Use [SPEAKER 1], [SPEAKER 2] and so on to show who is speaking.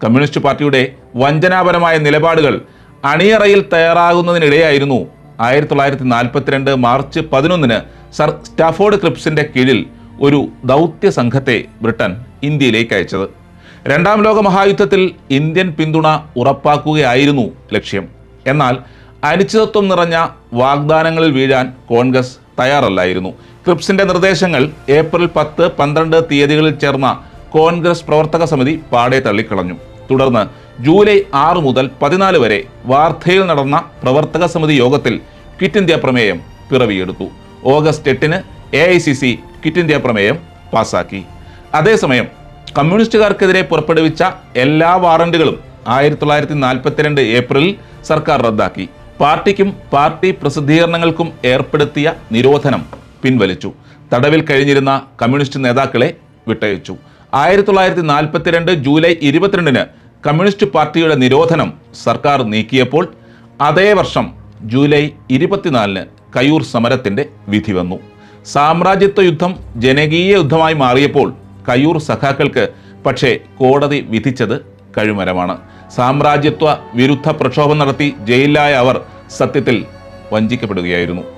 [SPEAKER 1] Communist പാർട്ടിയുടെ വഞ്ചനാപരമായ നിലപാടുകൾ അണിയറയിൽ തയ്യാറാകുന്നതിനിടെയായിരുന്നു 1942 മാർച്ച് 11 സർ സ്റ്റാഫോർഡ് ക്രിപ്സിന്റെ കീഴിൽ ഒരു ദൗത്യ സംഘത്തെ ബ്രിട്ടൻ ഇന്ത്യയിലേക്ക് അയച്ചത്. രണ്ടാം ലോക മഹായുദ്ധത്തിൽ ഇന്ത്യൻ പിന്തുണ ഉറപ്പാക്കുകയായിരുന്നു ലക്ഷ്യം. എന്നാൽ അനിശ്ചിതത്വം നിറഞ്ഞ വാഗ്ദാനങ്ങളിൽ വീഴാൻ കോൺഗ്രസ് തയ്യാറല്ലായിരുന്നു. ക്രിപ്സിന്റെ നിർദ്ദേശങ്ങൾ ഏപ്രിൽ 10, 12 തീയതികളിൽ ചേർന്ന കോൺഗ്രസ് പ്രവർത്തക സമിതി പാടെ തള്ളിക്കളഞ്ഞു. തുടർന്ന് ജൂലൈ 6 മുതൽ 14 വരെ വാർധയിൽ നടന്ന പ്രവർത്തക സമിതി യോഗത്തിൽ ക്വിറ്റ് ഇന്ത്യ പ്രമേയം പിറവിയെടുത്തു. ഓഗസ്റ്റ് 8 AICC ക്വിറ്റ് ഇന്ത്യ പ്രമേയം പാസാക്കി. അതേസമയം കമ്മ്യൂണിസ്റ്റുകാർക്കെതിരെ പുറപ്പെടുവിച്ച എല്ലാ വാറണ്ടുകളും 1942 ഏപ്രിലിൽ സർക്കാർ റദ്ദാക്കി. പാർട്ടിക്കും പാർട്ടി പ്രസിദ്ധീകരണങ്ങൾക്കും ഏർപ്പെടുത്തിയ നിരോധനം പിൻവലിച്ചു. തടവിൽ കഴിഞ്ഞിരുന്ന കമ്മ്യൂണിസ്റ്റ് നേതാക്കളെ വിട്ടയച്ചു. 1942 ജൂലൈ 22 കമ്മ്യൂണിസ്റ്റ് പാർട്ടിയുടെ നിരോധനം സർക്കാർ നീക്കിയപ്പോൾ അതേ വർഷം ജൂലൈ 24 കയ്യൂർ സമരത്തിന്റെ വിധി വന്നു. സാമ്രാജ്യത്വ യുദ്ധം ജനകീയ യുദ്ധമായി മാറിയപ്പോൾ കയ്യൂർ സഖാക്കൾക്ക് പക്ഷേ കോടതി വിധിച്ചത് കഴുമരമാണ്. സാമ്രാജ്യത്വ വിരുദ്ധ പ്രക്ഷോഭം നടത്തി ജയിലിലായ അവർ സത്യത്തിൽ വഞ്ചിക്കപ്പെടുകയായിരുന്നു.